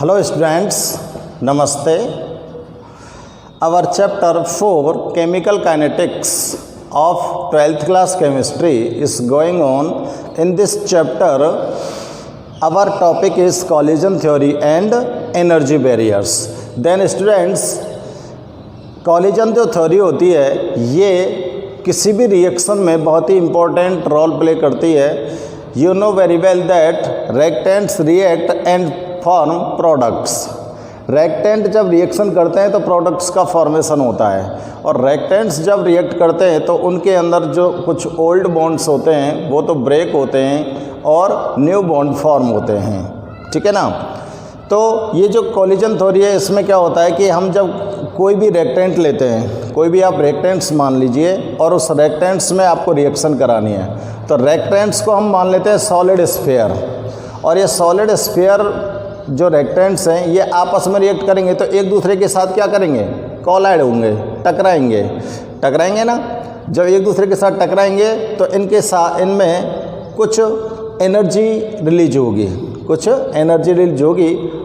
Hello students, Namaste. Our chapter 4 Chemical Kinetics of 12th class chemistry is going on. In this chapter, our topic is collision theory and energy barriers. Then students, collision जो theory होती है ये किसी भी reaction में बहुत ही important role play करती है. You know very well that reactants react and form products. reactant जब रिएक्शन करते हैं तो प्रोडक्ट्स का फॉर्मेशन होता है, और reactants जब रिएक्ट करते हैं तो उनके अंदर जो कुछ ओल्ड बॉन्ड्स होते हैं वो तो ब्रेक होते हैं और न्यू बॉन्ड फॉर्म होते हैं. ठीक है ना. तो ये जो कोलिजन थ्योरी है इसमें क्या होता है कि हम जब कोई भी रिएक्टेंट लेते हैं, कोई भी आप रिएक्टेंट्स मान लीजिए और उस रिएक्टेंट्स में आपको रिएक्शन करानी है, तो रिएक्टेंट्स को हम मान लेते हैं सॉलिड स्फीयर, और ये सॉलिड स्फीयर जो रिएक्टेंट्स हैं ये आपस में रिएक्ट करेंगे तो एक दूसरे के साथ क्या करेंगे, कोलाइड होंगे, टकराएंगे ना. जब एक दूसरे के साथ टकराएंगे तो इनके साथ इनमें कुछ एनर्जी रिलीज होगी,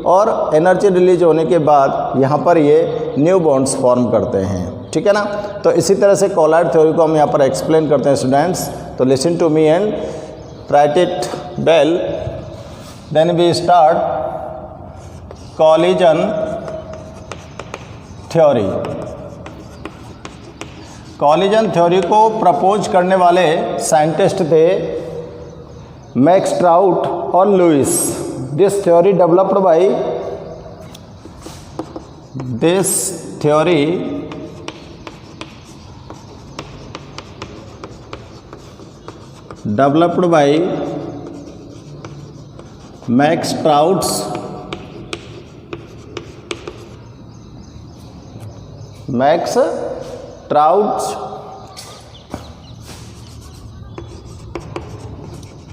और एनर्जी रिलीज होने के बाद यहाँ पर ये न्यू बॉन्ड्स फॉर्म करते हैं. ठीक है ना. तो इसी तरह से कोलाइड थ्योरी को हम यहाँ पर एक्सप्लेन करते हैं स्टूडेंट्स. तो listen to me and write it well. Then we start collision theory. Collision theory को प्रपोज करने वाले साइंटिस्ट थे मैक्स ट्राउट और Lewis. This theory developed by Max Trautz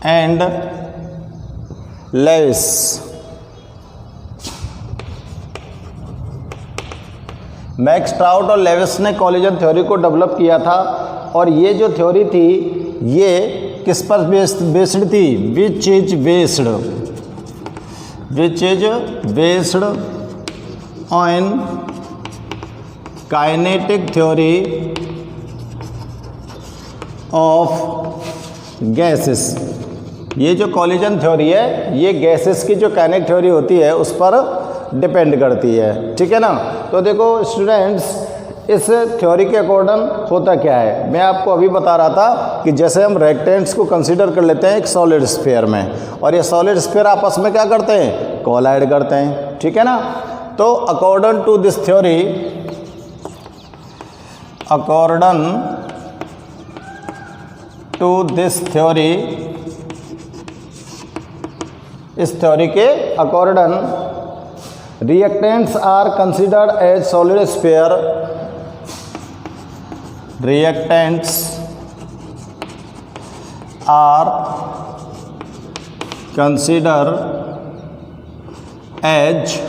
and Lewis. Max Trautz और Lewis ने collision theory को develop किया था, और ये जो थ्योरी थी ये किस पर बेस्ड थी, which is based on kinetic theory of gases. ये जो कोलिजन थ्योरी है ये गैसेस की जो काइनेटिक थ्योरी होती है उस पर डिपेंड करती है. ठीक है ना. तो देखो स्टूडेंट्स, इस थ्योरी के अकॉर्डिंग होता क्या है, मैं आपको अभी बता रहा था कि जैसे हम रिएक्टेंट्स को कंसीडर कर लेते हैं एक सॉलिड स्फीयर में, और ये सॉलिड स्फीयर आपस में क्या करते हैं, कोलाइड करते हैं. ठीक है ना. तो अकॉर्डिंग टू दिस थ्योरी, इस थ्योरी के according reactants are considered as solid sphere. Reactants are considered as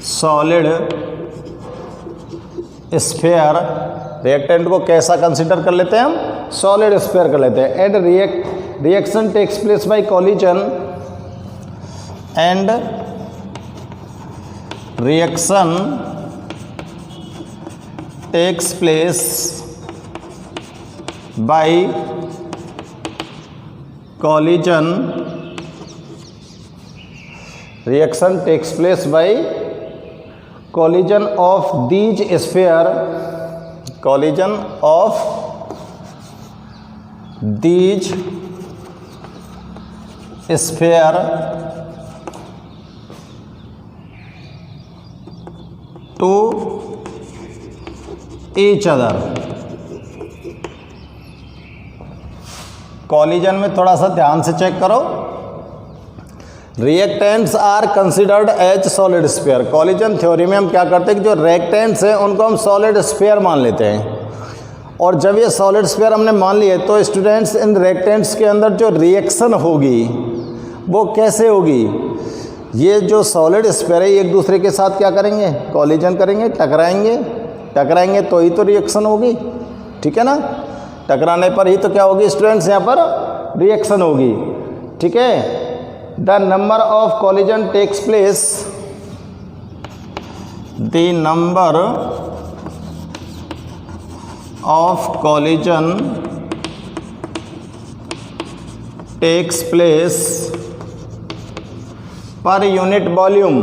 solid sphere. reactant को कैसा कंसिडर कर लेते हैं हम, सॉलिड स्फीयर कर लेते हैं. And reaction takes place by collision, and reaction takes place by collision. Reaction takes place by collision of these sphere. Collision of these sphere to each other. Collision में थोड़ा सा ध्यान से चेक करो. Reactants are considered as solid sphere. Collision theory में हम क्या करते हैं कि जो रिएक्टेंट्स हैं उनको हम सॉलिड स्फीयर मान लेते हैं, और जब ये सॉलिड स्फीयर हमने मान लिए तो स्टूडेंट्स इन रिएक्टेंट्स के अंदर जो रिएक्शन होगी वो कैसे होगी, ये जो सॉलिड स्फीयर है एक दूसरे के साथ क्या करेंगे, कोलिजन करेंगे, टकराएंगे तो ही तो रिएक्शन होगी. ठीक है ना. टकराने पर ही तो क्या होगी स्टूडेंट्स, यहाँ पर रिएक्शन होगी. ठीक है. The number of collision takes place, the number of collision takes place per unit volume,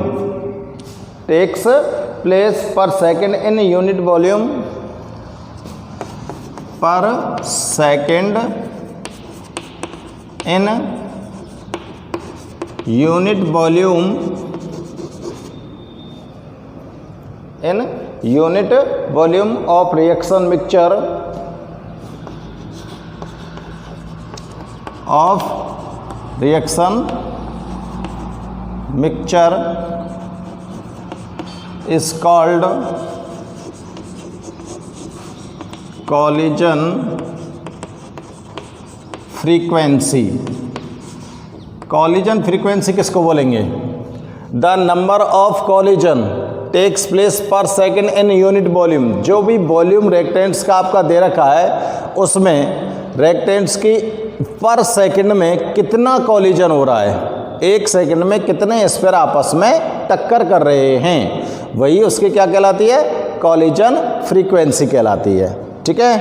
takes place per second in unit volume, per second in unit volume, in unit volume of reaction mixture, of reaction mixture is called collision frequency. Collision frequency किसको बोलेंगे? The number of collision takes place per second in unit volume, जो भी volume रेक्टेंट्स का आपका दे रखा है उसमें रेक्टेंट्स की पर सेकंड में कितना कॉलिजन हो रहा है, एक सेकंड में कितने स्फीयर आपस में टक्कर कर रहे हैं, वही उसकी क्या कहलाती है? कॉलिजन फ्रीक्वेंसी कहलाती है। ठीक है,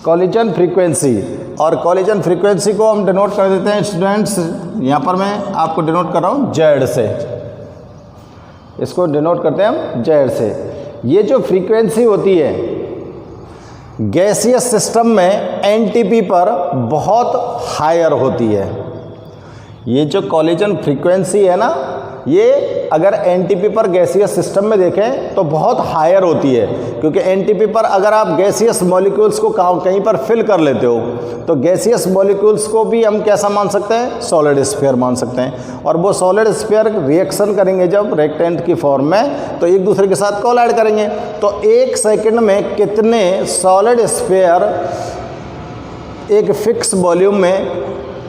कॉलिजन फ्रीक्वेंसी। और कॉलिजन फ्रीक्वेंसी को हम डिनोट कर देते हैं स्टूडेंट्स, यहाँ पर मैं आपको डिनोट कर रहा हूँ जेड से, इसको डिनोट करते हैं हम जेड से। ये जो फ्रीक्वेंसी होती है गैसियस सिस्टम में एनटीपी पर बहुत हायर होती है। ये जो कॉलिजन फ्रीक्वेंसी है ना, ये अगर एनटीपी पर गैसियस सिस्टम में देखें तो बहुत हायर होती है, क्योंकि एनटीपी पर अगर आप गैसियस मॉलिक्यूल्स को कहीं पर फिल कर लेते हो तो गैसियस मॉलिक्यूल्स को भी हम कैसा मान सकते हैं? सॉलिड स्फीयर मान सकते हैं। और वो सॉलिड स्फीयर रिएक्शन करेंगे जब रेक्टेंट की फॉर्म में, तो एक दूसरे के साथ कोलाइड करेंगे। तो एक सेकंड में कितने सॉलिड स्फीयर एक फिक्स वॉल्यूम में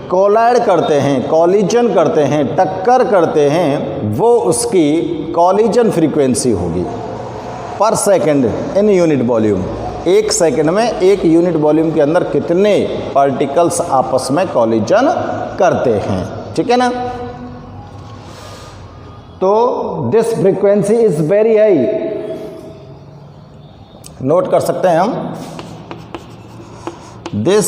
कोलाइड करते हैं, कॉलिजन करते हैं, टक्कर करते हैं, वो उसकी कॉलिजन फ्रीक्वेंसी होगी पर सेकंड इन यूनिट वॉल्यूम। एक सेकंड में एक यूनिट वॉल्यूम के अंदर कितने पार्टिकल्स आपस में कॉलिजन करते हैं। ठीक है ना? तो this frequency is very high, note कर सकते हैं हम, this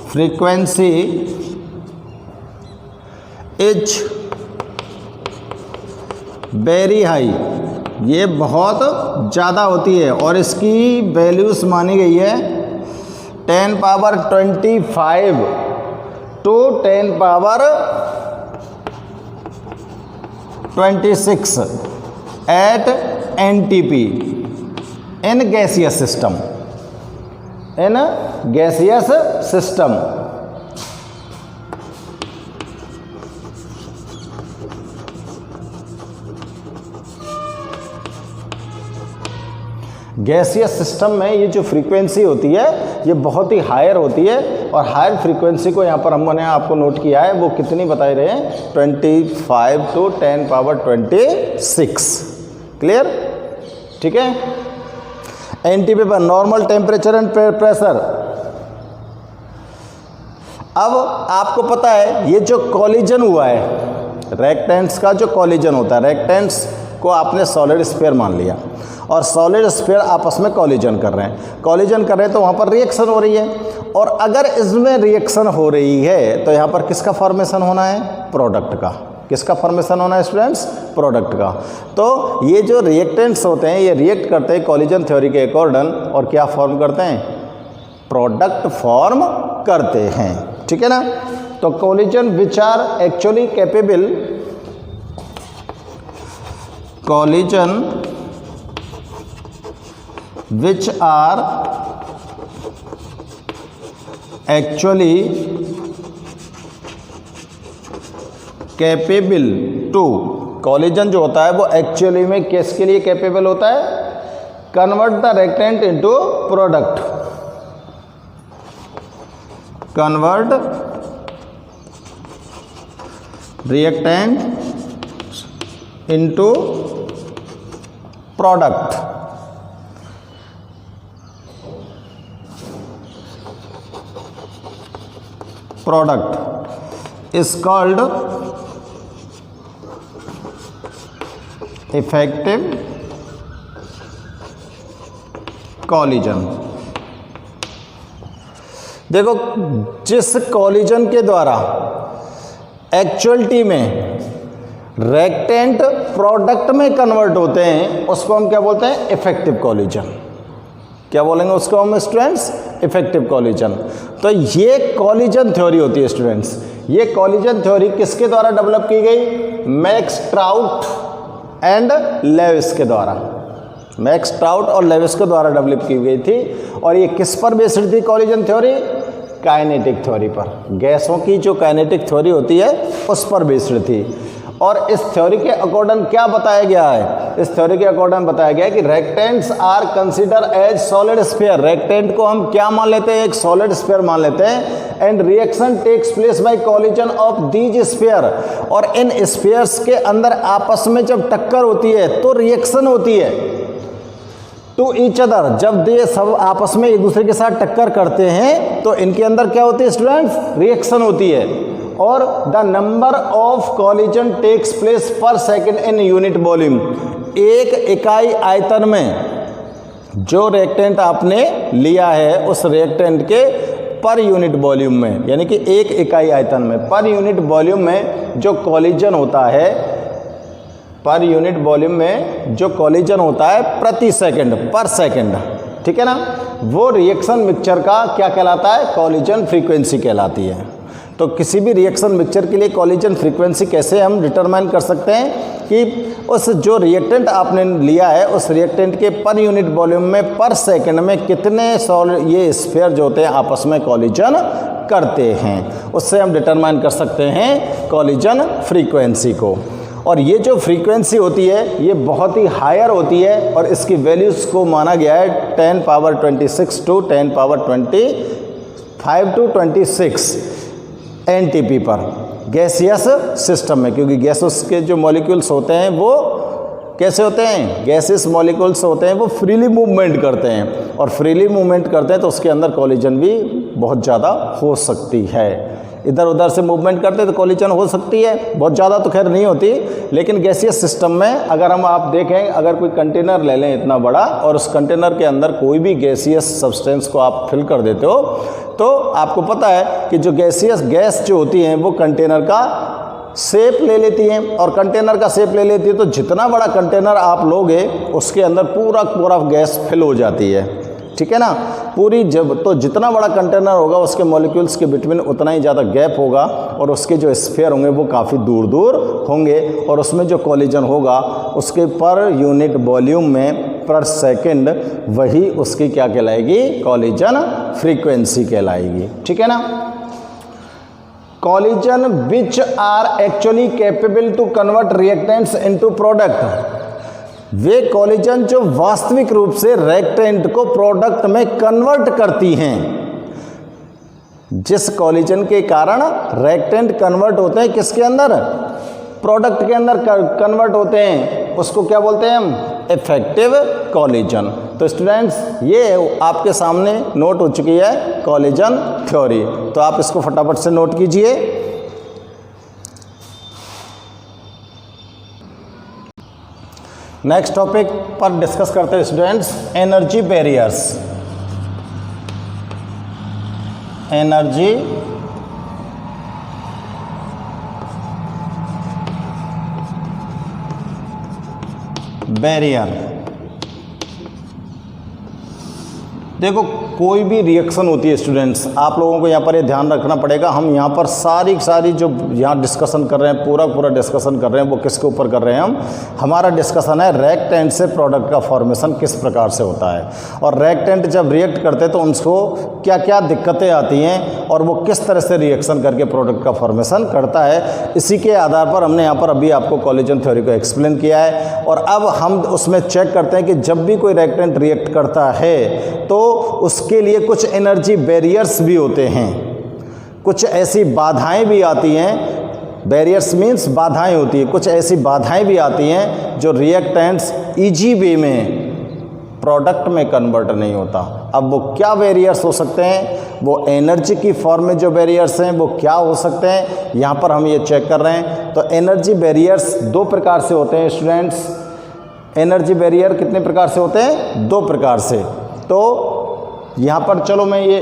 frequency is very high, ये बहुत ज़्यादा होती है और इसकी वैल्यूज मानी गई है 10 power 25 to 10 power 26 at NTP in gaseous system, in gaseous system. Gaseous system में ये जो फ्रीक्वेंसी होती है ये बहुत ही हायर होती है, और हायर फ्रीक्वेंसी को यहाँ पर हमने आपको नोट किया है, वो कितनी बताई रहे हैं? 25 टू 10 पावर 26। क्लियर? ठीक है। एनटीपी पर नॉर्मल टेम्परेचर एंड प्रेशर। अब आपको पता है ये जो कॉलिजन हुआ है, रेक्टेंट्स का जो कॉलिजन होता है, रेक्टेंट्स को आपने सॉलिड स्फीयर मान लिया और सॉलिड स्फीयर आपस में कॉलिजन कर रहे हैं, कॉलिजन कर रहे हैं तो वहाँ पर रिएक्शन हो रही है, और अगर इसमें रिएक्शन हो रही है तो यहाँ पर किसका फॉर्मेशन होना है? प्रोडक्ट का। किसका फॉर्मेशन होना है स्टूडेंट्स? प्रोडक्ट का। तो ये जो रिएक्टेंट्स होते हैं ये रिएक्ट करते हैं कॉलिजन थ्योरी के अकॉर्डिंग, और क्या फॉर्म करते हैं? प्रोडक्ट फॉर्म करते हैं। ठीक है ना? तो collision which are actually capable, collision which are actually capable to, collision जो होता है वो एक्चुअली में किसके लिए कैपेबल होता है? Convert the reactant into product, convert reactant into product. product is called effective collision। देखो, जिस कॉलिजन के द्वारा एक्चुअलिटी में रेक्टेंट प्रोडक्ट में कन्वर्ट होते हैं उसको हम क्या बोलते हैं? Effective collision. क्या बोलेंगे उसको हम स्टूडेंट्स? Effective collision. तो ये कॉलिजन थ्योरी होती है स्टूडेंट्स। ये कॉलिजन थ्योरी किसके द्वारा डेवलप की गई? मैक्स ट्राउट एंड लेविस के द्वारा। मैक्स ट्राउट और लेविस के द्वारा डेवलप की गई थी। और ये किस पर बेस्ड थी कॉलिजन थ्योरी? काइनेटिक थ्योरी पर। गैसों की जो काइनेटिक थ्योरी होती है उस पर बेस्ड थी। और इस थ्योरी के अकॉर्डिंग क्या बताया गया है? इस थ्योरी के अकॉर्डिंग बताया गया है कि reactants are consider as solid sphere. Reactant को हम क्या मान लेते हैं? एक सॉलिड स्फीयर मान लेते हैं। And reaction takes place by collision of these sphere. और इन स्फीयर्स के अंदर आपस में जब टक्कर होती है तो रिएक्शन होती है टू ईच अदर। जब ये सब आपस में एक दूसरे के साथ टक्कर करते हैं तो इनके अंदर क्या होती है स्टूडेंट्स? रिएक्शन होती है। और the number of collision takes place per second in unit volume. एक इकाई आयतन में जो रिएक्टेंट आपने लिया है उस रिएक्टेंट के पर यूनिट वॉल्यूम में, यानी कि एक इकाई आयतन में पर यूनिट वॉल्यूम में जो कॉलिजन होता है, पर यूनिट वॉल्यूम में जो कॉलिजन होता है प्रति सेकंड, पर सेकंड, ठीक है ना, वो रिएक्शन मिक्सचर का क्या कहलाता है? कॉलिजन फ्रीक्वेंसी कहलाती है। तो किसी भी रिएक्शन मिक्सचर के लिए कॉलिजन फ्रीक्वेंसी कैसे हम डिटरमाइन कर सकते हैं कि उस जो रिएक्टेंट आपने लिया है उस रिएक्टेंट के पर यूनिट वॉल्यूम में पर सेकंड में कितने ये स्फीयर जो होते हैं आपस में कॉलिजन करते हैं, उससे हम डिटरमाइन कर सकते हैं कॉलिजन फ्रीक्वेंसी को। और ये जो फ्रीक्वेंसी होती है ये बहुत ही हायर होती है और इसकी वैल्यूज़ को माना गया है 10 power 26 to 10 power 25 to 26 NTP पर गैसियस सिस्टम में, क्योंकि गैसेस के जो मॉलिक्यूल्स होते हैं वो कैसे होते हैं? गैसेस मॉलिक्यूल्स होते हैं वो फ्रीली मूवमेंट करते हैं, और फ्रीली मूवमेंट करते हैं तो उसके अंदर कॉलिजन भी बहुत ज़्यादा हो सकती है। इधर उधर से मूवमेंट करते हैं तो कॉलिजन हो सकती है, बहुत ज़्यादा तो खैर नहीं होती, लेकिन गैसियस सिस्टम में अगर हम आप देखें, अगर कोई कंटेनर ले लें इतना बड़ा और उस कंटेनर के अंदर कोई भी गैसियस सब्सटेंस को आप फिल कर देते हो तो आपको पता है कि जो गैसियस गैस जो होती हैं वो कंटेनर का शेप ले लेती हैं, और कंटेनर का शेप ले लेती है तो जितना बड़ा कंटेनर आप लोगे उसके अंदर पूरा गैस फिल हो जाती है, ठीक है ना, पूरी। जब तो जितना बड़ा कंटेनर होगा उसके मॉलिक्यूल्स के बिटवीन उतना ही ज़्यादा गैप होगा और उसके जो स्फीयर होंगे वो काफ़ी दूर दूर होंगे, और उसमें जो कॉलिजन होगा उसके पर यूनिट वॉल्यूम में पर सेकंड वही उसकी क्या कहलाएगी? कॉलिजन फ्रीक्वेंसी कहलाएगी, ठीक है ना। Collision which are actually capable to convert reactants into product. वे कॉलिजन जो वास्तविक रूप से रिएक्टेंट को प्रोडक्ट में कन्वर्ट करती हैं। जिस कॉलिजन के कारण रिएक्टेंट कन्वर्ट होते हैं किसके अंदर? प्रोडक्ट के अंदर कन्वर्ट होते हैं, उसको क्या बोलते हैं हम? Effective collision. तो स्टूडेंट्स ये आपके सामने नोट हो चुकी है कॉलिजन थ्योरी, तो आप इसको फटाफट से नोट कीजिए। नेक्स्ट टॉपिक पर डिस्कस करते हैं students, energy barriers. Energy barrier. देखो, कोई भी रिएक्शन होती है स्टूडेंट्स, आप लोगों को यहाँ पर ये ध्यान रखना पड़ेगा। हम यहाँ पर सारी जो यहाँ डिस्कशन कर रहे हैं, पूरा डिस्कसन कर रहे हैं, वो किसके ऊपर कर रहे हैं हम? हमारा डिस्कशन है रिएक्टेंट से प्रोडक्ट का फॉर्मेशन किस प्रकार से होता है, और रिएक्टेंट जब रिएक्ट करते हैं तो उनको क्या क्या दिक्कतें आती हैं और वो किस तरह से रिएक्शन करके प्रोडक्ट का फॉर्मेशन करता है। इसी के आधार पर हमने यहाँ पर अभी आपको कॉलिजन थ्योरी को एक्सप्लेन किया है। और अब हम उसमें चेक करते हैं कि जब भी कोई रिएक्टेंट रिएक्ट करता है तो उसके लिए कुछ एनर्जी बैरियर्स भी होते हैं, कुछ ऐसी बाधाएं भी आती हैं। बैरियर्स मीन्स बाधाएं होती है, कुछ ऐसी बाधाएं भी आती हैं जो रिएक्टेंट्स इजी वे में प्रोडक्ट में कन्वर्ट नहीं होता। अब वो क्या बैरियर्स हो सकते हैं, वो एनर्जी की फॉर्म में जो बैरियर्स हैं वो क्या हो सकते हैं, यहाँ पर हम ये चेक कर रहे हैं। तो एनर्जी बैरियर्स दो प्रकार से होते हैं स्टूडेंट्स। एनर्जी बैरियर कितने प्रकार से होते हैं, दो प्रकार से। तो यहाँ पर चलो मैं ये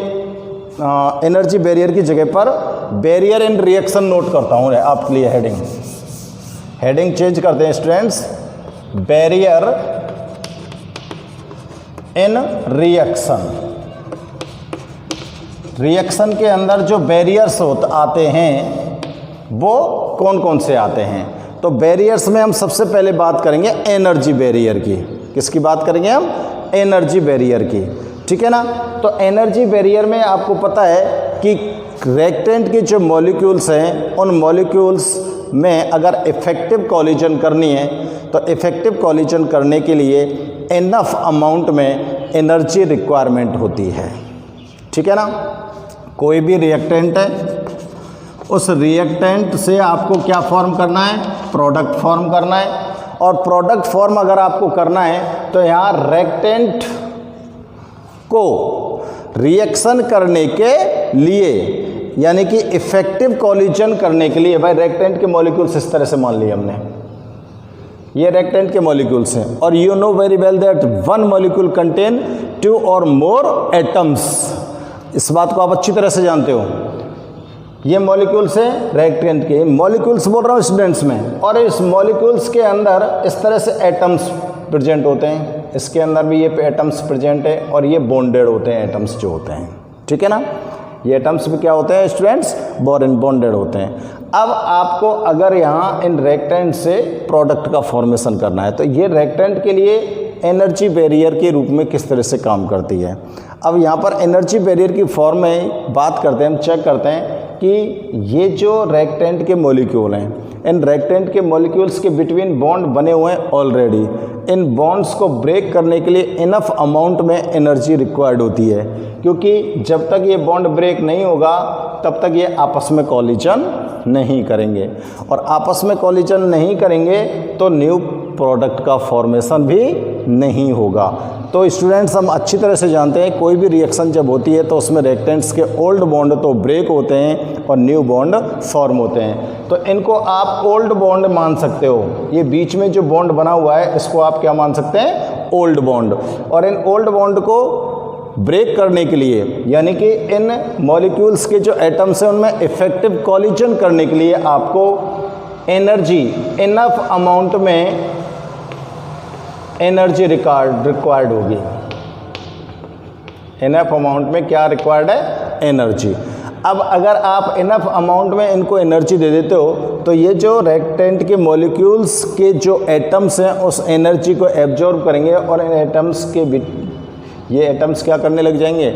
एनर्जी बैरियर की जगह पर बैरियर इन रिएक्शन नोट करता हूँ आपके लिए। हेडिंग चेंज करते हैं स्टूडेंट्स, बैरियर इन रिएक्शन के अंदर जो बैरियर्स आते हैं वो कौन कौन से आते हैं। तो बैरियर्स में हम सबसे पहले बात करेंगे एनर्जी बैरियर की। किसकी बात करेंगे हम, एनर्जी बैरियर की, ठीक है ना। तो एनर्जी बैरियर में आपको पता है कि रिएक्टेंट के जो मॉलिक्यूल्स हैं उन मॉलिक्यूल्स में अगर इफेक्टिव कॉलिजन करनी है तो इफेक्टिव कॉलिजन करने के लिए इनफ अमाउंट में एनर्जी रिक्वायरमेंट होती है, ठीक है ना। कोई भी रिएक्टेंट है, उस रिएक्टेंट से आपको क्या फॉर्म करना है, प्रोडक्ट फॉर्म करना है। और प्रोडक्ट फॉर्म अगर आपको करना है तो यहाँ रिएक्टेंट को रिएक्शन करने के लिए, यानी कि इफेक्टिव कॉलिजन करने के लिए, भाई रिएक्टेंट के मॉलिक्यूल्स इस तरह से मान लिए हमने, ये रिएक्टेंट के मॉलिक्यूल्स हैं। और you know very well that one molecule contain 2 और मोर एटम्स। इस बात को आप अच्छी तरह से जानते हो। ये मॉलिक्यूल्स हैं रिएक्टेंट के, मॉलिक्यूल्स बोल रहा हूँ स्टूडेंट्स में। और इस मॉलिक्यूल्स के अंदर इस तरह से एटम्स प्रेजेंट होते हैं, इसके अंदर भी ये एटम्स प्रेजेंट है और ये बॉन्डेड होते हैं एटम्स जो होते हैं, ठीक है ना। ये एटम्स भी क्या होते हैं स्टूडेंट्स, बॉन्डेड होते हैं। अब आपको अगर यहाँ इन रिएक्टेंट से प्रोडक्ट का फॉर्मेशन करना है तो ये रिएक्टेंट के लिए एनर्जी बैरियर के रूप में किस तरह से काम करती है। अब यहाँ पर एनर्जी बैरियर की फॉर्म में बात करते हैं, हम चेक करते हैं कि ये जो रिएक्टेंट के मॉलिक्यूल हैं, इन रिएक्टेंट के मॉलिक्यूल्स के बिटवीन बॉन्ड बने हुए हैं ऑलरेडी। इन बॉन्ड्स को ब्रेक करने के लिए इनफ अमाउंट में एनर्जी रिक्वायर्ड होती है, क्योंकि जब तक ये बॉन्ड ब्रेक नहीं होगा तब तक ये आपस में कॉलिजन नहीं करेंगे, और आपस में कॉलिजन नहीं करेंगे तो न्यू प्रोडक्ट का फॉर्मेशन भी नहीं होगा। तो स्टूडेंट्स हम अच्छी तरह से जानते हैं कोई भी रिएक्शन जब होती है तो उसमें रिएक्टेंट्स के ओल्ड बॉन्ड तो ब्रेक होते हैं और न्यू बॉन्ड फॉर्म होते हैं। तो इनको आप ओल्ड बॉन्ड मान सकते हो। ये बीच में जो बॉन्ड बना हुआ है इसको आप क्या मान सकते हैं, ओल्ड बॉन्ड। और इन ओल्ड बॉन्ड को ब्रेक करने के लिए, यानी कि इन मॉलिक्यूल्स के जो एटम्स हैं उनमें इफेक्टिव कॉलिजन करने के लिए आपको एनर्जी इनफ अमाउंट में एनर्जी रिक्वायर्ड होगी। इनफ अमाउंट में क्या रिक्वायर्ड है, एनर्जी। अब अगर आप इनफ अमाउंट में इनको एनर्जी दे देते हो तो ये जो रिएक्टेंट के मॉलिक्यूल्स के जो एटम्स हैं उस एनर्जी को एब्जॉर्ब करेंगे और इन एटम्स के ये एटम्स क्या करने लग जाएंगे,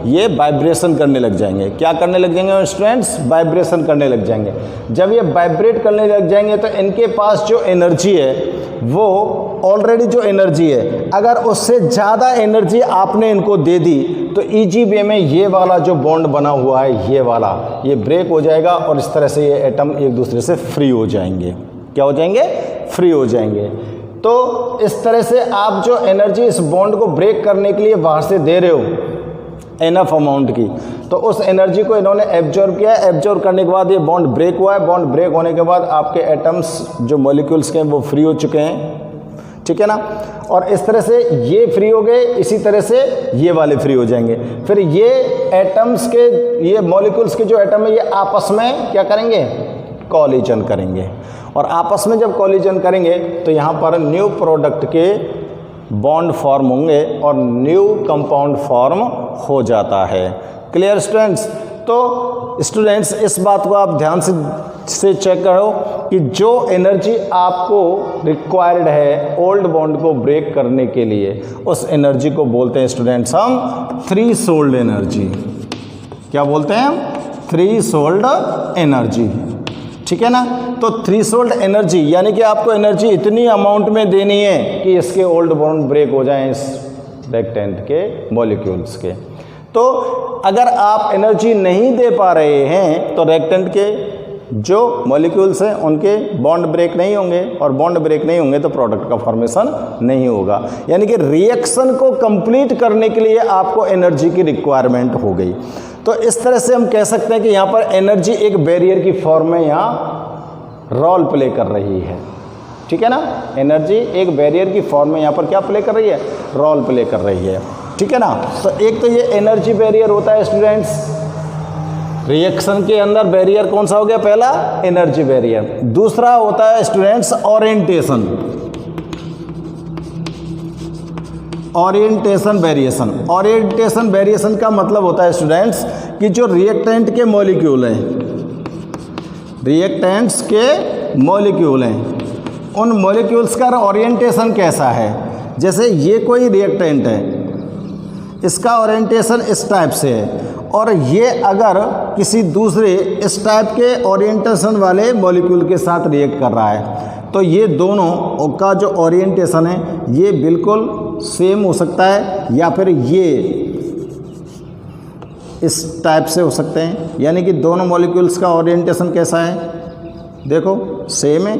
ये वाइब्रेशन करने लग जाएंगे। क्या करने लग जाएंगे स्टूडेंट्स, वाइब्रेशन करने लग जाएंगे। जब ये वाइब्रेट करने लग जाएंगे तो इनके पास जो एनर्जी है वो ऑलरेडी जो एनर्जी है, अगर उससे ज़्यादा एनर्जी आपने इनको दे दी तो इजी वे में ये वाला जो बॉन्ड बना हुआ है ये वाला, ये ब्रेक हो जाएगा और इस तरह से ये एटम एक दूसरे से फ्री हो जाएंगे। क्या हो जाएंगे, फ्री हो जाएंगे। तो इस तरह से आप जो एनर्जी इस बॉन्ड को ब्रेक करने के लिए बाहर से दे रहे हो इनफ अमाउंट की, तो उस एनर्जी को इन्होंने एब्जॉर्ब किया। एब्जॉर्ब करने के बाद ये बॉन्ड ब्रेक हुआ है। बॉन्ड ब्रेक होने के बाद आपके एटम्स जो मॉलिक्यूल्स के हैं वो फ्री हो चुके हैं, ठीक है ना। और इस तरह से ये फ्री हो गए, इसी तरह से ये वाले फ्री हो जाएंगे। फिर ये एटम्स के, ये मॉलिक्यूल्स के जो एटम है ये आपस में क्या करेंगे, कॉलिजन करेंगे। और आपस में जब कॉलिजन करेंगे तो यहाँ पर न्यू प्रोडक्ट के बॉन्ड फॉर्म होंगे और न्यू कंपाउंड फॉर्म हो जाता है। Clear students. तो स्टूडेंट्स इस बात को आप ध्यान से चेक करो कि जो एनर्जी आपको रिक्वायर्ड है ओल्ड बॉन्ड को ब्रेक करने के लिए, उस एनर्जी को बोलते हैं स्टूडेंट्स हम थ्रीशोल्ड एनर्जी। क्या बोलते हैं हम, थ्रीशोल्ड एनर्जी, ठीक है ना। तो थ्रीशोल्ड एनर्जी यानी कि आपको एनर्जी इतनी अमाउंट में देनी है कि इसके ओल्ड बॉन्ड ब्रेक हो जाएं इस रिएक्टेंट के मॉलिक्यूल्स के। तो अगर आप एनर्जी नहीं दे पा रहे हैं तो रिएक्टेंट के जो मॉलिक्यूल्स हैं उनके बॉन्ड ब्रेक नहीं होंगे, और बॉन्ड ब्रेक नहीं होंगे तो प्रोडक्ट का फॉर्मेशन नहीं होगा। यानी कि रिएक्शन को कंप्लीट करने के लिए आपको एनर्जी की रिक्वायरमेंट हो गई। तो इस तरह से हम कह सकते हैं कि यहाँ पर एनर्जी एक बैरियर की फॉर्म में यहाँ रोल प्ले कर रही है। ठीक है ना, एनर्जी एक बैरियर की फॉर्म में यहाँ पर क्या प्ले कर रही है, रोल प्ले कर रही है। ठीक है ना, तो एक तो ये एनर्जी बैरियर होता है स्टूडेंट्स। रिएक्शन के अंदर बैरियर कौन सा हो गया, पहला एनर्जी बैरियर। दूसरा होता है students orientation, orientation variation. Orientation variation का मतलब होता है स्टूडेंट्स कि जो रिएक्टेंट के मॉलिक्यूल हैं, रिएक्टेंट्स के मॉलिक्यूल हैं, उन मॉलिक्यूल्स का ओरिएंटेशन कैसा है। जैसे ये कोई रिएक्टेंट है, इसका ओरिएंटेशन इस टाइप से है, और ये अगर किसी दूसरे इस टाइप के ओरिएंटेशन वाले मॉलिक्यूल के साथ रिएक्ट कर रहा है, तो ये दोनों का जो ओरिएंटेशन है ये बिल्कुल सेम हो सकता है, या फिर ये इस टाइप से हो सकते हैं। यानी कि दोनों मॉलिक्यूल्स का ओरिएंटेशन कैसा है, देखो सेम है।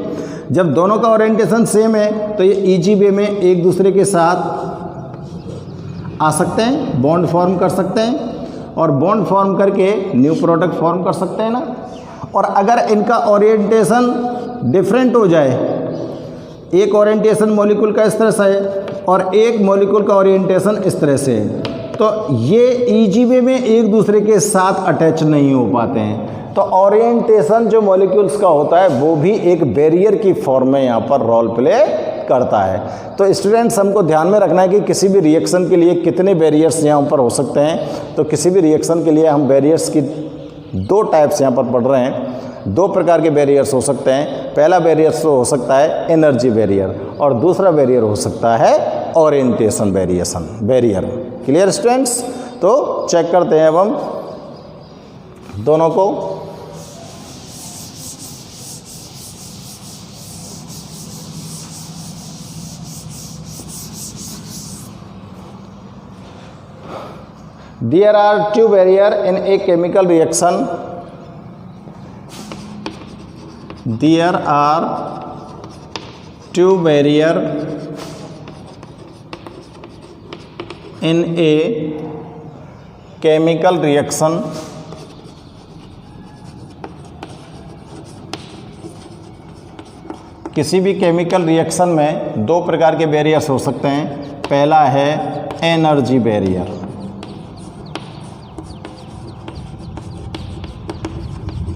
जब दोनों का ओरिएंटेशन सेम है तो ये इजी वे में एक दूसरे के साथ आ सकते हैं, बॉन्ड फॉर्म कर सकते हैं, और बॉन्ड फॉर्म करके न्यू प्रोडक्ट फॉर्म कर सकते हैं ना। और अगर इनका ओरिएंटेशन डिफरेंट हो जाए, एक ओरिएंटेशन मॉलिक्यूल का इस तरह से है और एक मॉलिक्यूल का ओरिएंटेशन इस तरह से है, तो ये इजी वे में एक दूसरे के साथ अटैच नहीं हो पाते हैं। तो ओरिएंटेशन जो मॉलिक्यूल्स का होता है वो भी एक बैरियर की फॉर्म में यहाँ पर रोल प्ले करता है। तो स्टूडेंट्स हमको ध्यान में रखना है कि किसी भी रिएक्शन के लिए कितने बैरियर्स यहाँ पर हो सकते हैं। तो किसी भी रिएक्शन के लिए हम बैरियर्स की दो टाइप्स यहाँ पर पढ़ रहे हैं। दो प्रकार के बैरियर्स हो सकते हैं। पहला बैरियर्स तो हो सकता है एनर्जी बैरियर, और दूसरा बैरियर हो सकता है ओरिएंटेशन बैरियर। Clear students? तो चेक करते हैं अब हम दोनों को। There are two barriers in a chemical reaction. There are two barriers in a chemical reaction. किसी भी केमिकल रिएक्शन में दो प्रकार के बैरियर्स हो सकते हैं। पहला है एनर्जी बैरियर,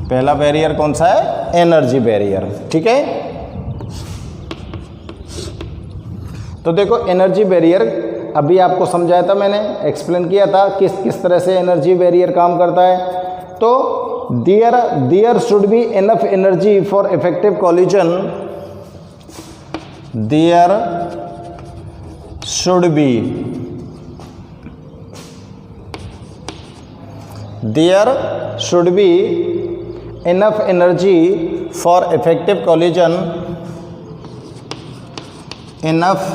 पहला बैरियर कौन सा है, एनर्जी बैरियर। ठीक है, तो देखो एनर्जी बैरियर अभी आपको समझाया था, मैंने एक्सप्लेन किया था किस किस तरह से एनर्जी बैरियर काम करता है। तो there should be enough energy for effective collision, there should be enough energy for effective collision, enough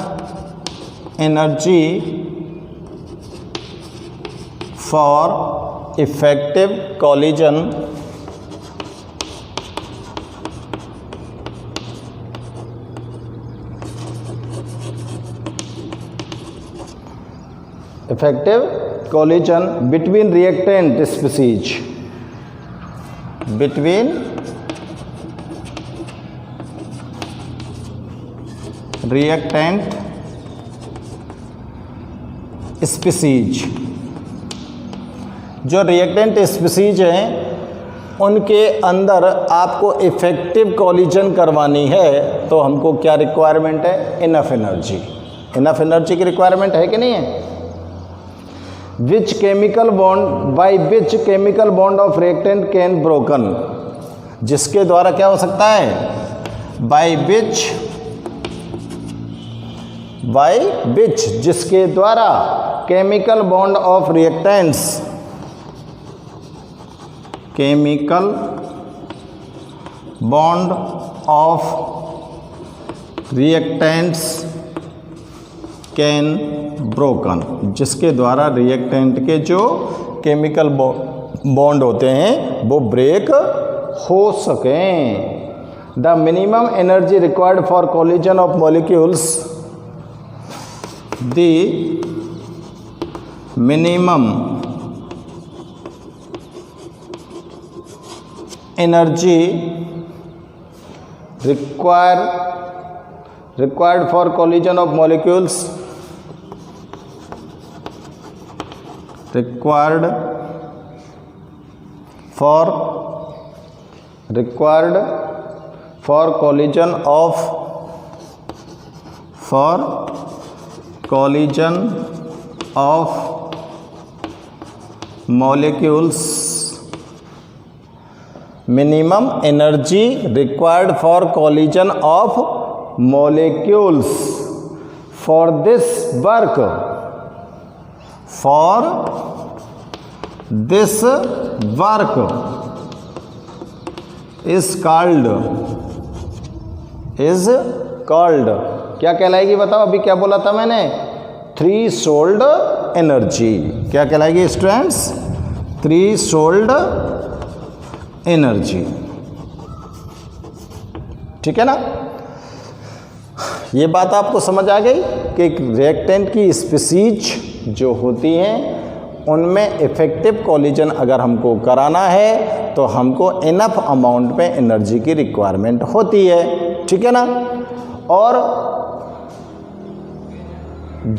energy for effective collision between reactant species, between reactant species। जो रिएक्टेंट स्पीसीज हैं उनके अंदर आपको effective collision करवानी है तो हमको क्या रिक्वायरमेंट है, इनफ एनर्जी। इनफ एनर्जी की रिक्वायरमेंट है कि नहीं है। Which chemical bond by which chemical bond of reactant can broken, जिसके द्वारा क्या हो सकता है, by which जिसके द्वारा chemical bond of reactants, chemical bond of reactants can broken, जिसके द्वारा रिएक्टेंट के जो केमिकल बॉन्ड होते हैं वो ब्रेक हो सकें। The minimum energy required for collision of molecules, the minimum energy required for collision of molecules, required for collision of molecules, minimum energy required for collision of molecules for this work is called क्या कहलाएगी बताओ? अभी क्या बोला था मैंने? Threshold energy. क्या कहलाएगी स्टूडेंट्स? Threshold energy. ठीक है ना? ये बात आपको समझ आ गई कि रिएक्टेंट की स्पीसीज जो होती हैं उनमें इफेक्टिव कोलिजन अगर हमको कराना है तो हमको इनफ अमाउंट में एनर्जी की रिक्वायरमेंट होती है। ठीक है ना? और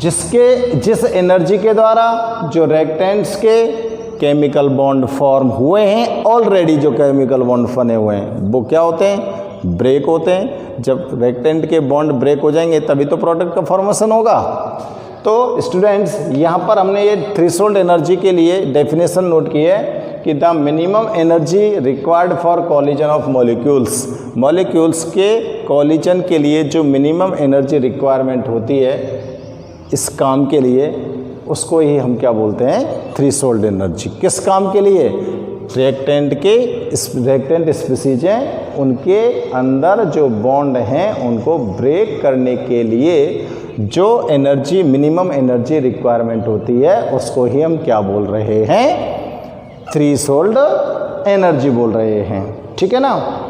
जिस एनर्जी के द्वारा जो रिएक्टेंट्स के केमिकल बॉन्ड फॉर्म हुए हैं, ऑलरेडी जो केमिकल बॉन्ड बने हुए हैं वो क्या होते हैं? ब्रेक होते हैं। जब रिएक्टेंट के बॉन्ड ब्रेक हो जाएंगे तभी तो प्रोडक्ट का फॉर्मेशन होगा। तो स्टूडेंट्स यहाँ पर हमने ये थ्रेशोल्ड एनर्जी के लिए डेफिनेशन नोट की है कि the minimum energy required for collision of molecules के कोलिजन के लिए जो मिनिमम एनर्जी रिक्वायरमेंट होती है इस काम के लिए, उसको ही हम क्या बोलते हैं? Threshold energy. किस काम के लिए? रिएक्टेंट स्पीसीज हैं उनके अंदर जो बॉन्ड हैं उनको ब्रेक करने के लिए जो एनर्जी मिनिमम एनर्जी रिक्वायरमेंट होती है उसको ही हम क्या बोल रहे हैं? थ्रेशोल्ड एनर्जी बोल रहे हैं। ठीक है ना?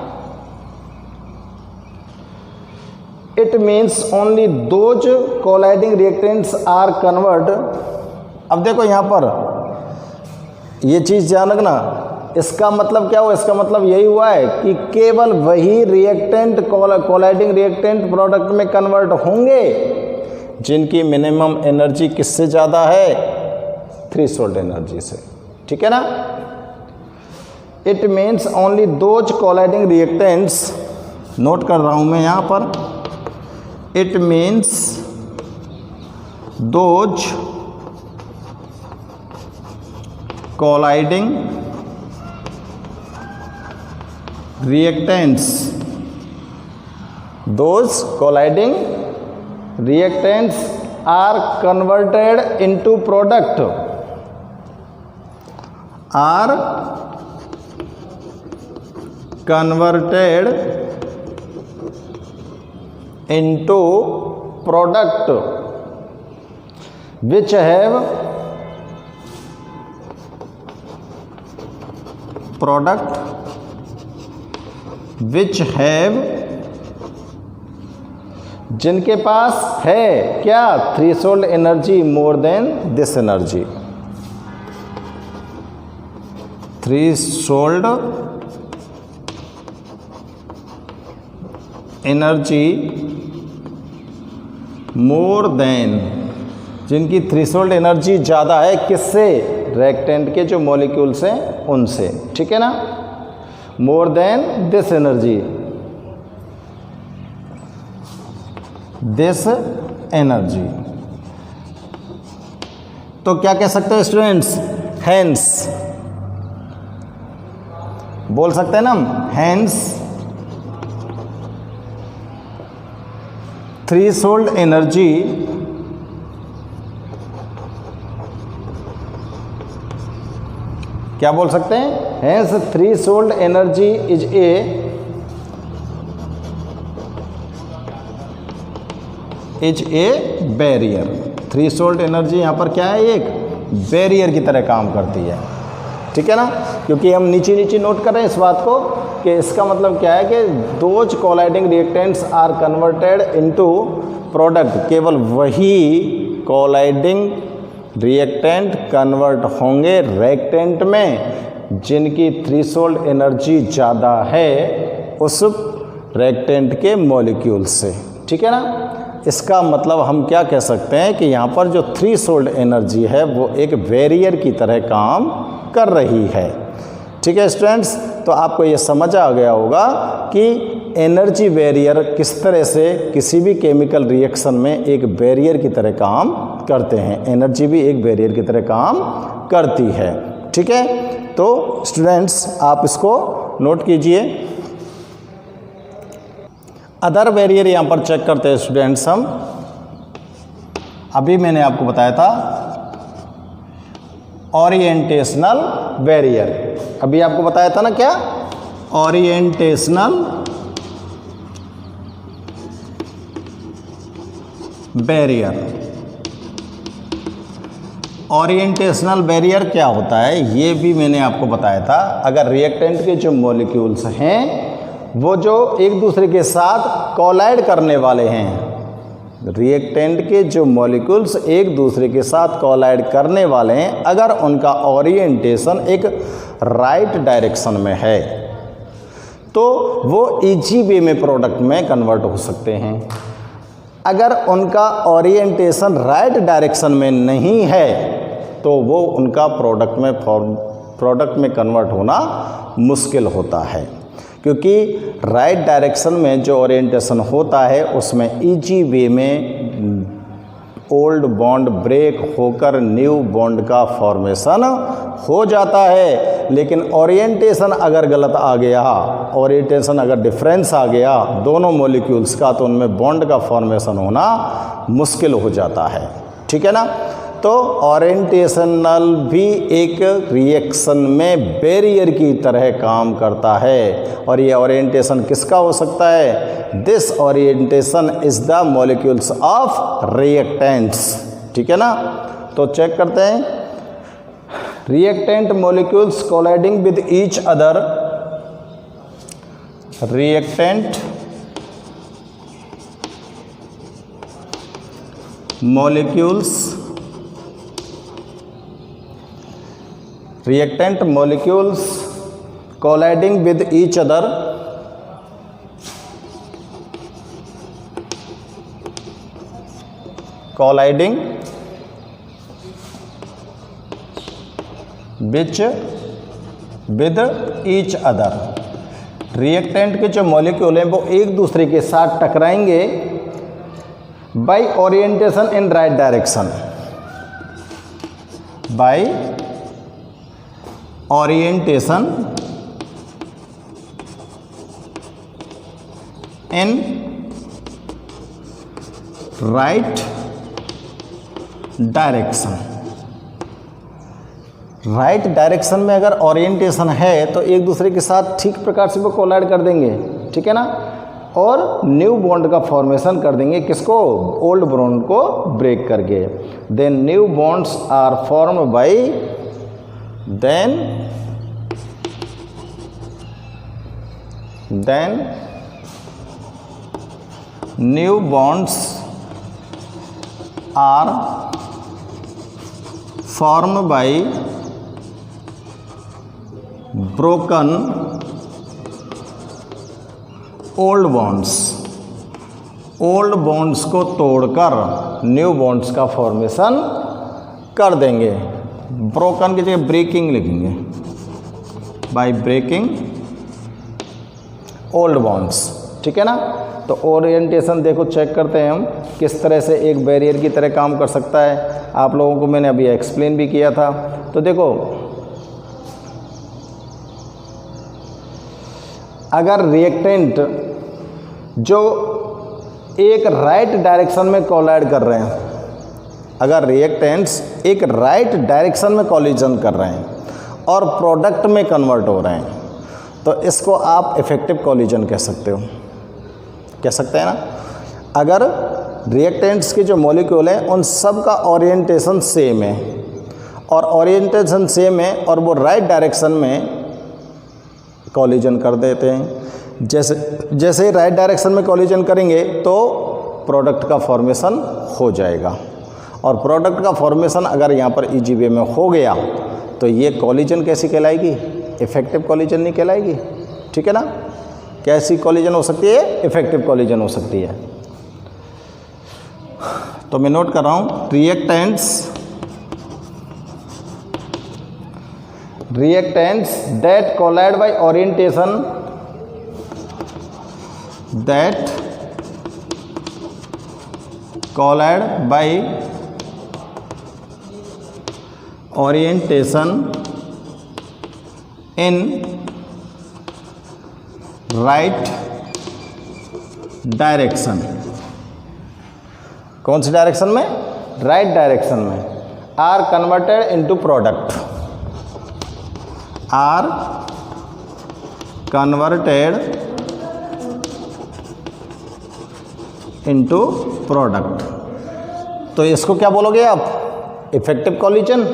It means only those colliding reactants are convert. अब देखो यहाँ पर ये चीज़ ध्यान रखना, इसका मतलब क्या हुआ? इसका मतलब यही हुआ है कि केवल वही रिएक्टेंट कोलाइडिंग रिएक्टेंट प्रोडक्ट में कन्वर्ट होंगे जिनकी मिनिमम एनर्जी किससे ज़्यादा है? थ्रेशोल्ड एनर्जी से। ठीक है ना? It means only those colliding reactants, note कर रहा हूँ मैं यहाँ पर, it means those colliding reactants, those colliding reactants are converted into product, which have जिनके पास है क्या? Threshold energy more than this energy. Threshold energy more than, जिनकी थ्रेशोल्ड एनर्जी ज़्यादा है किससे? रिएक्टेंट के जो मॉलिक्यूल्स हैं उनसे। ठीक है ना? मोर देन दिस एनर्जी, तो क्या कह सकते हैं स्टूडेंट्स? हेंस बोल सकते हैं ना हम, हेंस थ्रेशोल्ड एनर्जी क्या बोल सकते हैं? Hence threshold energy is a barrier. Threshold energy यहाँ पर क्या है? एक बैरियर की तरह काम करती है। ठीक है ना, क्योंकि हम नीचे नीचे नोट कर रहे हैं इस बात को कि इसका मतलब क्या है कि those colliding reactants are converted into product, केवल वही कोलाइडिंग रिएक्टेंट कन्वर्ट होंगे रिएक्टेंट में जिनकी थ्रेशोल्ड एनर्जी ज़्यादा है उस रिएक्टेंट के मॉलिक्यूल से। ठीक है ना, इसका मतलब हम क्या कह सकते हैं कि यहाँ पर जो थ्रेशोल्ड एनर्जी है वो एक बैरियर की तरह काम कर रही है। ठीक है स्टूडेंट्स, तो आपको ये समझ आ गया होगा कि एनर्जी बैरियर किस तरह से किसी भी केमिकल रिएक्शन में एक बैरियर की तरह काम करते हैं। एनर्जी भी एक बैरियर की तरह काम करती है। ठीक है, तो स्टूडेंट्स आप इसको नोट कीजिए। अदर बैरियर यहाँ पर चेक करते हैं स्टूडेंट्स हम। अभी मैंने आपको बताया था ओरिएंटेशनल बैरियर, अभी आपको बताया था ना क्या, ओरिएंटेशनल बैरियर। ओरिएंटेशनल बैरियर क्या होता है ये भी मैंने आपको बताया था। अगर रिएक्टेंट के जो मॉलिक्यूल्स हैं वो जो एक दूसरे के साथ कोलाइड करने वाले हैं, रिएक्टेंट के जो मॉलिक्यूल्स एक दूसरे के साथ कोलाइड करने वाले हैं, अगर उनका ओरिएंटेशन एक राइट डायरेक्शन में है तो वो इजी वे में प्रोडक्ट में कन्वर्ट हो सकते हैं। अगर उनका ओरिएंटेशन राइट डायरेक्शन में नहीं है तो वो उनका प्रोडक्ट में कन्वर्ट होना मुश्किल होता है, क्योंकि राइट डायरेक्शन में जो ओरिएंटेशन होता है उसमें इजी वे में ओल्ड बॉन्ड ब्रेक होकर न्यू बॉन्ड का फॉर्मेशन हो जाता है। लेकिन ओरिएंटेशन अगर गलत आ गया, ओरिएंटेशन अगर डिफरेंस आ गया दोनों मॉलिक्यूल्स का, तो उनमें बॉन्ड का फॉर्मेशन होना मुश्किल हो जाता है। ठीक है ना, तो ओरिएंटेशनल भी एक रिएक्शन में बैरियर की तरह काम करता है। और ये ओरिएंटेशन किसका हो सकता है? This orientation is the molecules of reactants. ठीक है ना, तो चेक करते हैं। Reactant molecules colliding with each other, रिएक्टेंट molecules colliding with each other reactant के जो मॉलिक्यूल हैं वो एक दूसरे के साथ टकराएंगे by orientation in right direction, by orientation in right direction. Right direction में अगर ओरिएंटेशन है तो एक दूसरे के साथ ठीक प्रकार से वो कोलाइड कर देंगे। ठीक है ना, और न्यू बॉन्ड का फॉर्मेशन कर देंगे। किसको? ओल्ड बॉन्ड को ब्रेक करके। Then new bonds are form by, then new bonds are formed by broken old bonds। Old bonds को तोड़कर न्यू बॉन्ड्स का फॉर्मेशन कर देंगे। ब्रोकन की जगह ब्रेकिंग लिखेंगे, बाय ब्रेकिंग ओल्ड बॉन्ड्स। ठीक है ना, तो ओरिएंटेशन देखो चेक करते हैं हम किस तरह से एक बैरियर की तरह काम कर सकता है। आप लोगों को मैंने अभी एक्सप्लेन भी किया था। तो देखो, अगर रिएक्टेंट जो एक राइट डायरेक्शन में कोलाइड कर रहे हैं, अगर रिएक्टेंट्स एक राइट डायरेक्शन में कोलिजन कर रहे हैं और प्रोडक्ट में कन्वर्ट हो रहे हैं, तो इसको आप इफेक्टिव कोलिजन कह सकते हो, कह सकते हैं ना। अगर रिएक्टेंट्स के जो मॉलिक्यूल हैं उन सब का ओरिएंटेशन सेम है और ओरिएंटेशन सेम है और वो राइट डायरेक्शन में कॉलिजन कर देते हैं। जैसे राइट डायरेक्शन में कॉलिजन करेंगे तो प्रोडक्ट का फॉर्मेशन हो जाएगा, और प्रोडक्ट का फॉर्मेशन अगर यहाँ पर इजी वे में हो गया तो ये कॉलिजन कैसी कहलाएगी? इफेक्टिव कॉलिजन नहीं कहलाएगी। ठीक है ना? कैसी कॉलिजन हो सकती है? इफेक्टिव कॉलिजन हो सकती है। तो मैं नोट कर रहा हूँ, reactants that collide by orientation in right direction। कौन सी डायरेक्शन में? राइट डायरेक्शन में। Are converted into product, are converted into product. तो इसको क्या बोलोगे आप? Effective collision.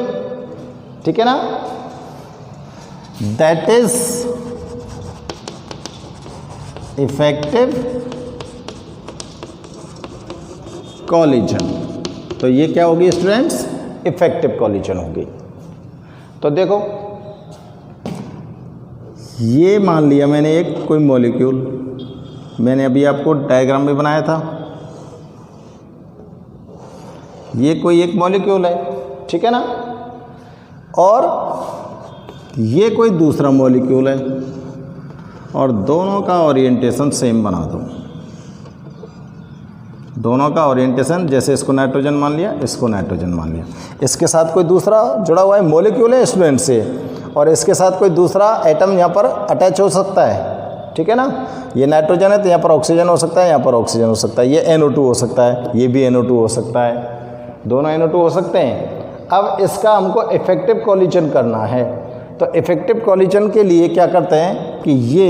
ठीक है ना? That is effective collision. तो ये क्या होगी स्टूडेंट्स? इफेक्टिव कॉलिजन होगी। तो देखो, ये मान लिया मैंने एक कोई मॉलिक्यूल, मैंने अभी आपको डायग्राम में बनाया था, ये कोई एक मॉलिक्यूल है। ठीक है ना? और ये कोई दूसरा मॉलिक्यूल है, और दोनों का ओरिएंटेशन सेम बना दो। दोनों का ओरिएंटेशन, जैसे इसको नाइट्रोजन मान लिया, इसको नाइट्रोजन मान लिया, इसके साथ कोई दूसरा जुड़ा हुआ है मॉलिक्यूल है स्टूडेंट से, और इसके साथ कोई दूसरा एटम यहाँ पर अटैच हो सकता है। ठीक है ना? ये नाइट्रोजन है तो यहाँ पर ऑक्सीजन हो सकता है, यहाँ पर ऑक्सीजन हो सकता है, ये NO2 हो सकता है, ये भी NO2 हो सकता है, दोनों NO2 हो सकते हैं। अब इसका हमको इफेक्टिव कॉलिजन करना है। तो इफेक्टिव कॉलिजन के लिए क्या करते हैं कि ये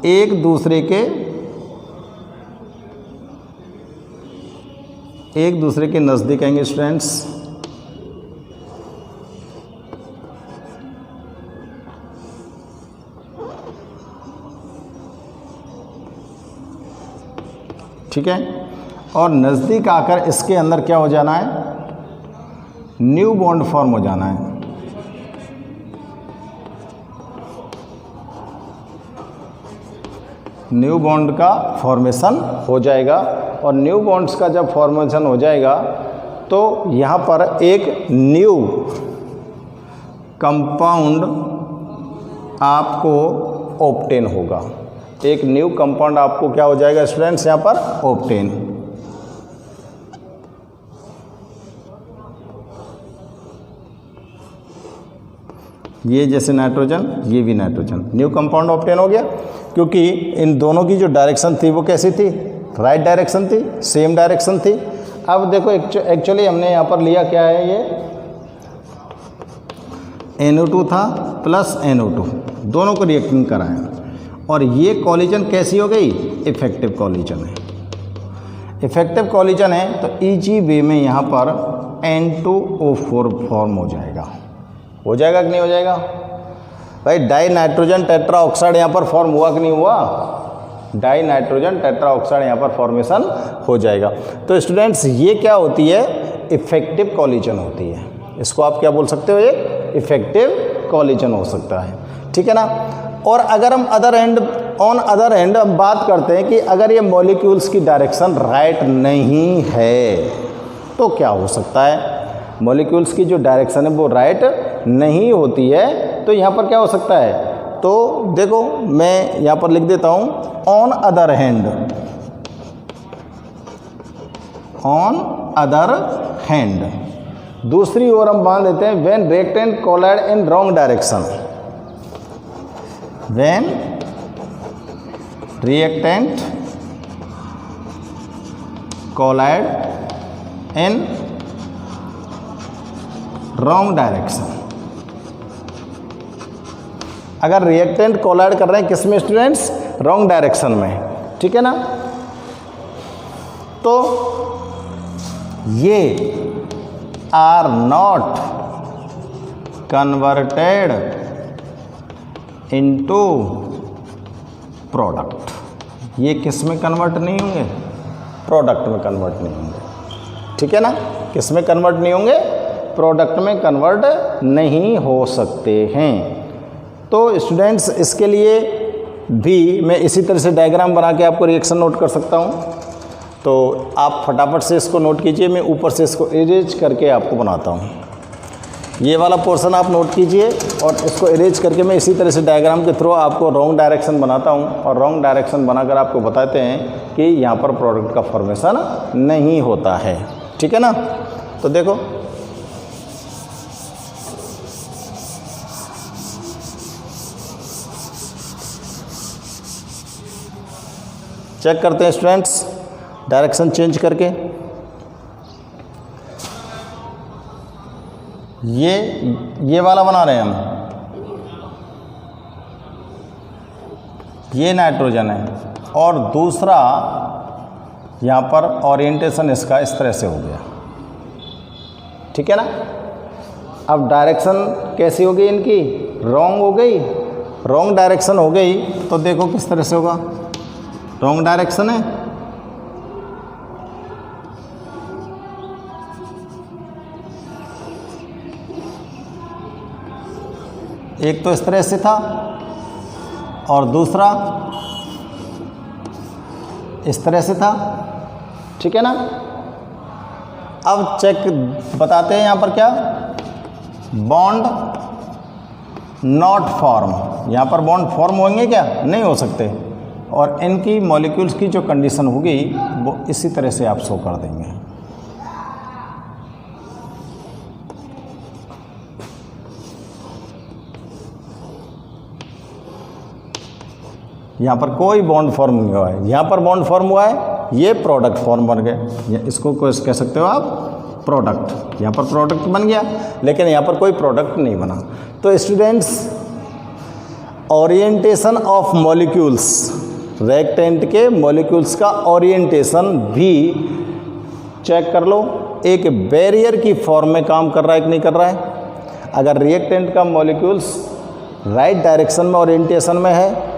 एक दूसरे के नज़दीक आएंगे स्टूडेंट्स। ठीक है? और नज़दीक आकर इसके अंदर क्या हो जाना है? न्यू बॉन्ड फॉर्म हो जाना है। न्यू बॉन्ड का फॉर्मेशन हो जाएगा, और न्यू बॉन्ड्स का जब फॉर्मेशन हो जाएगा तो यहाँ पर एक न्यू कंपाउंड आपको ऑब्टेन होगा। एक न्यू कंपाउंड आपको क्या हो जाएगा स्टूडेंट्स? यहाँ पर ऑब्टेन। ये जैसे नाइट्रोजन, ये भी नाइट्रोजन, न्यू कंपाउंड ऑब्टेन हो गया, क्योंकि इन दोनों की जो डायरेक्शन थी वो कैसी थी? राइट डायरेक्शन थी, सेम डायरेक्शन थी। अब देखो, एक्चुअली हमने यहाँ पर लिया क्या है? ये NO2 था प्लस NO2, दोनों को रिएक्टिंग कराया, और ये कॉलिजन कैसी हो गई? इफेक्टिव कॉलिजन है। इफेक्टिव कॉलिजन है तो इजी वे में यहाँ पर N2O4 फॉर्म हो जाएगा। हो जाएगा कि नहीं हो जाएगा भाई? डाई नाइट्रोजन टेट्रा ऑक्साइड यहाँ पर फॉर्म हुआ कि नहीं हुआ? डाई नाइट्रोजन टेट्रा ऑक्साइड यहाँ पर फॉर्मेशन हो जाएगा। तो स्टूडेंट्स, ये क्या होती है? इफेक्टिव कॉलिजन होती है। इसको आप क्या बोल सकते हो? एक इफेक्टिव कॉलिजन हो सकता है। ठीक है ना? और अगर हम ऑन अदर एंड हम बात करते हैं कि अगर ये मॉलिक्यूल्स की डायरेक्शन राइट नहीं है तो क्या हो सकता है? मॉलिक्यूल्स की जो डायरेक्शन है वो राइट नहीं होती है, तो यहाँ पर क्या हो सकता है? तो देखो, मैं यहाँ पर लिख देता हूँ, ऑन अदर हैंड। दूसरी ओर हम मान लेते हैं, when reactant collide in wrong direction. When reactant collide in wrong direction. अगर रिएक्टेंट कोलाइड कर रहे हैं किस में स्टूडेंट्स? रॉन्ग डायरेक्शन में। ठीक है ना? तो ये are not converted into product. ये किस में कन्वर्ट नहीं होंगे? प्रोडक्ट में कन्वर्ट नहीं होंगे, ठीक है ना। किस में कन्वर्ट नहीं होंगे? प्रोडक्ट में कन्वर्ट नहीं हो सकते हैं। तो स्टूडेंट्स इसके लिए भी मैं इसी तरह से डायग्राम बना के आपको रिएक्शन नोट कर सकता हूँ। तो आप फटाफट से इसको नोट कीजिए, मैं ऊपर से इसको इरेज करके आपको बनाता हूँ। ये वाला पोर्शन आप नोट कीजिए और इसको इरेज करके मैं इसी तरह से डायग्राम के थ्रू आपको रॉन्ग डायरेक्शन बनाता हूँ और रॉन्ग डायरेक्शन बनाकर आपको बताते हैं कि यहाँ पर प्रोडक्ट का फॉर्मेशन नहीं होता है, ठीक है ना। तो देखो चेक करते हैं स्टूडेंट्स डायरेक्शन चेंज करके। ये वाला बना रहे हैं हम, ये नाइट्रोजन है और दूसरा यहाँ पर ओरिएंटेशन इसका इस तरह से हो गया, ठीक है ना। अब डायरेक्शन कैसी हो गई इनकी? रॉन्ग हो गई। रॉन्ग डायरेक्शन हो गई तो देखो किस तरह से होगा। रॉन्ग डायरेक्शन है, एक तो इस तरह से था और दूसरा इस तरह से था, ठीक है ना। अब चेक बताते हैं यहाँ पर क्या, बॉन्ड नॉट फॉर्म। यहाँ पर बॉन्ड फॉर्म होंगे क्या? नहीं हो सकते। और इनकी मॉलिक्यूल्स की जो कंडीशन होगी वो इसी तरह से आप शो कर देंगे। यहाँ पर कोई बॉन्ड फॉर्म नहीं हुआ है, यहाँ पर बॉन्ड फॉर्म हुआ है, ये प्रोडक्ट फॉर्म बन गए। इसको कह सकते हो आप प्रोडक्ट। यहाँ पर प्रोडक्ट बन गया लेकिन यहाँ पर कोई प्रोडक्ट नहीं बना। तो students orientation of molecules, reactant के मॉलिक्यूल्स का ओरिएंटेशन भी चेक कर लो, एक बैरियर की फॉर्म में काम कर रहा है कि नहीं कर रहा है। अगर रिएक्टेंट का मॉलिक्यूल्स राइट डायरेक्शन में ओरिएंटेशन में है,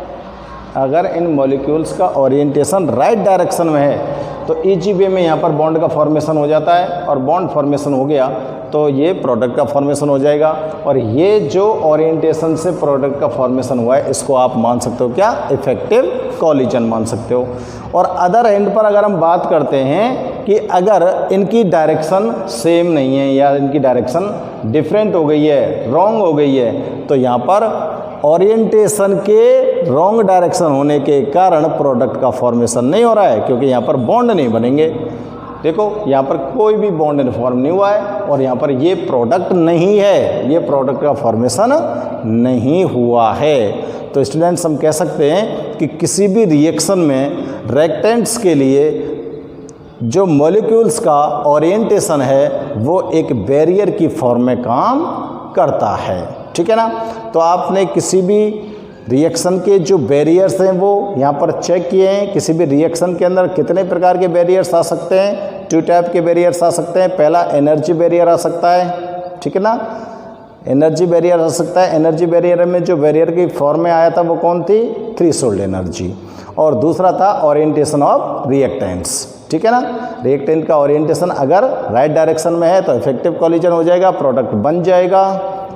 अगर इन मॉलिक्यूल्स का ओरिएंटेशन राइट डायरेक्शन में है तो इजी वे में यहाँ पर बॉन्ड का फॉर्मेशन हो जाता है और बॉन्ड फॉर्मेशन हो गया तो ये प्रोडक्ट का फॉर्मेशन हो जाएगा। और ये जो ओरिएंटेशन से प्रोडक्ट का फॉर्मेशन हुआ है इसको आप मान सकते हो क्या? इफेक्टिव कॉलिजन मान सकते हो। और अदर एंड पर अगर हम बात करते हैं कि अगर इनकी डायरेक्शन सेम नहीं है या इनकी डायरेक्शन डिफरेंट हो गई है, रॉन्ग हो गई है, तो यहाँ पर ओरिएंटेशन के रॉन्ग डायरेक्शन होने के कारण प्रोडक्ट का फॉर्मेशन नहीं हो रहा है क्योंकि यहाँ पर बॉन्ड नहीं बनेंगे। देखो यहाँ पर कोई भी बॉन्ड फॉर्म नहीं हुआ है और यहाँ पर ये प्रोडक्ट नहीं है, ये प्रोडक्ट का फॉर्मेशन नहीं हुआ है। तो स्टूडेंट्स हम कह सकते हैं कि किसी भी रिएक्शन में रिएक्टेंट्स के लिए जो मॉलिक्यूल्स का ओरिएंटेशन है वो एक बैरियर की फॉर्म में काम करता है, ठीक है ना। तो आपने किसी भी रिएक्शन के जो बैरियर्स हैं वो यहाँ पर चेक किए हैं। किसी भी रिएक्शन के अंदर कितने प्रकार के बैरियर्स आ सकते हैं? 2 टाइप के बैरियर्स आ सकते हैं। पहला एनर्जी बैरियर आ सकता है, ठीक है ना, एनर्जी बैरियर आ सकता है। एनर्जी बैरियर में जो बैरियर की फॉर्म में आया था वो कौन थी? Threshold energy. और दूसरा था ओरिएंटेशन ऑफ रिएक्टेंट्स, ठीक है ना। रिएक्टेंट का ओरिएंटेशन अगर राइट डायरेक्शन में है तो इफेक्टिव कॉलिजन हो जाएगा, प्रोडक्ट बन जाएगा।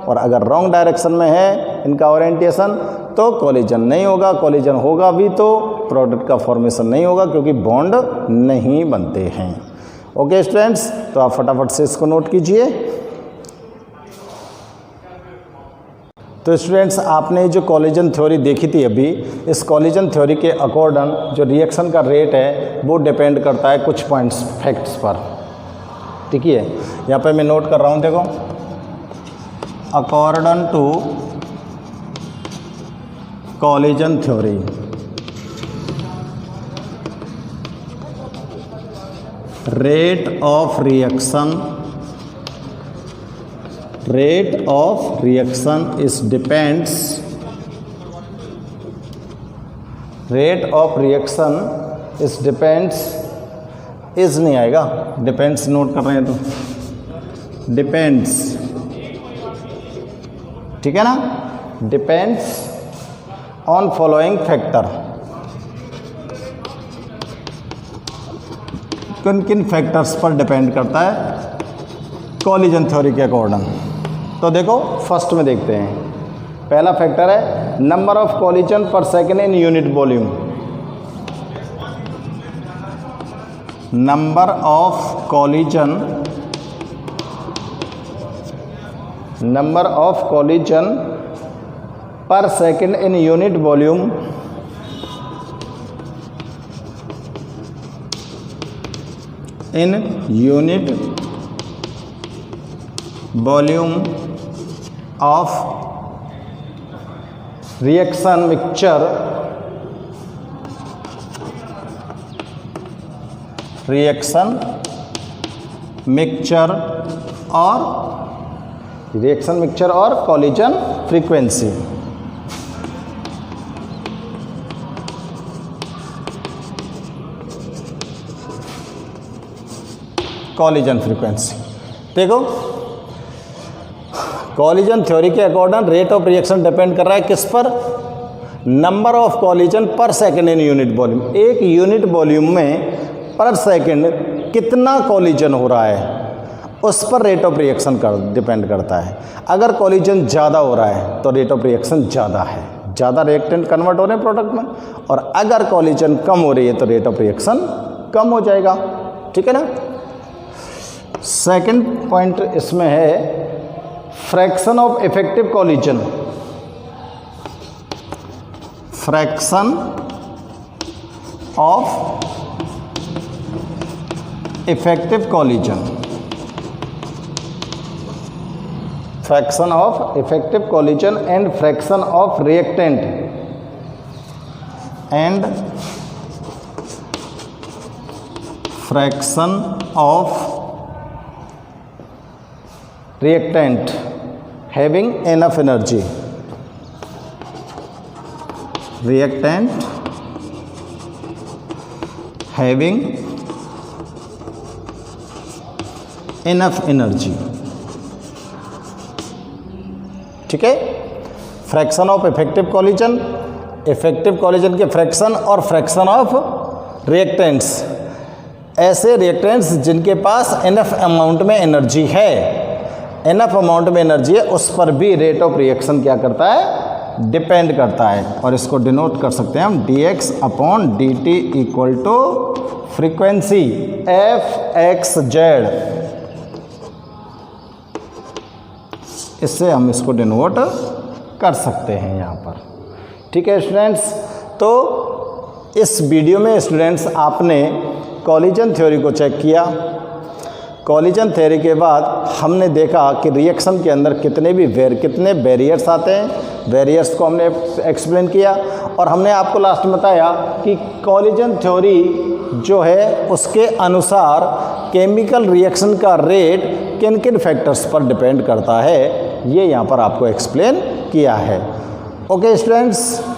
और अगर रॉन्ग डायरेक्शन में है इनका ओरिएंटेशन तो कॉलिजन नहीं होगा। कॉलिजन होगा भी तो प्रोडक्ट का फॉर्मेशन नहीं होगा क्योंकि बॉन्ड नहीं बनते हैं। ओके स्टूडेंट्स, तो आप फटाफट से इसको नोट कीजिए। तो स्टूडेंट्स आपने जो कॉलिजन थ्योरी देखी थी अभी, इस कॉलिजन थ्योरी के अकॉर्डिंग जो रिएक्शन का रेट है वो डिपेंड करता है कुछ पॉइंट्स फैक्ट्स पर, ठीक है। यहाँ पे मैं नोट कर रहा हूँ, देखो, according to collision theory rate of reaction is depends is नहीं आएगा, depends नोट कर रहे हैं तो डिपेंड्स, ठीक है ना, डिपेंड्स ऑन फॉलोइंग फैक्टर। किन किन फैक्टर्स पर डिपेंड करता है कॉलिजन थ्योरी के अकॉर्डिंग? तो देखो फर्स्ट में देखते हैं, पहला फैक्टर है number of collision per second in unit volume. Number of collision per second in unit volume of reaction mixture और कॉलिजन फ्रीक्वेंसी। कॉलिजन फ्रीक्वेंसी देखो, कॉलिजन थ्योरी के according rate of reaction depend कर रहा है किस पर? Number of collision per second in unit volume. एक unit volume में पर सेकंड कितना कॉलिजन हो रहा है उस पर रेट ऑफ रिएक्शन डिपेंड करता है। अगर कॉलिजन ज़्यादा हो रहा है तो रेट ऑफ रिएक्शन ज़्यादा है, ज़्यादा रिएक्टेंट कन्वर्ट हो रहे हैं प्रोडक्ट में, और अगर कॉलिजन कम हो रही है तो रेट ऑफ रिएक्शन कम हो जाएगा, ठीक है ना। सेकंड पॉइंट इसमें है fraction of effective collision. Fraction of effective collision, fraction of effective collision and fraction of reactant and fraction of reactant having enough energy, reactant having enough energy, ठीक है। Fraction of effective collision, effective collision के fraction और fraction of reactants, ऐसे reactants जिनके पास enough amount में energy है, enough amount में energy है, उस पर भी रेट ऑफ रिएक्शन क्या करता है? डिपेंड करता है। और इसको डिनोट कर सकते हैं हम dx upon dt equal to frequency f(x)z। इससे हम इसको डिनोट कर सकते हैं यहाँ पर, ठीक है स्टूडेंट्स। तो इस वीडियो में स्टूडेंट्स आपने कॉलिजन थ्योरी को चेक किया। कॉलिजन थ्योरी के बाद हमने देखा कि रिएक्शन के अंदर कितने बैरियर्स आते हैं, बैरियर्स को हमने एक्सप्लेन किया, और हमने आपको लास्ट में बताया कि कॉलिजन थ्योरी जो है उसके अनुसार केमिकल रिएक्शन का रेट किन किन फैक्टर्स पर डिपेंड करता है, ये यहाँ पर आपको एक्सप्लेन किया है। Okay students.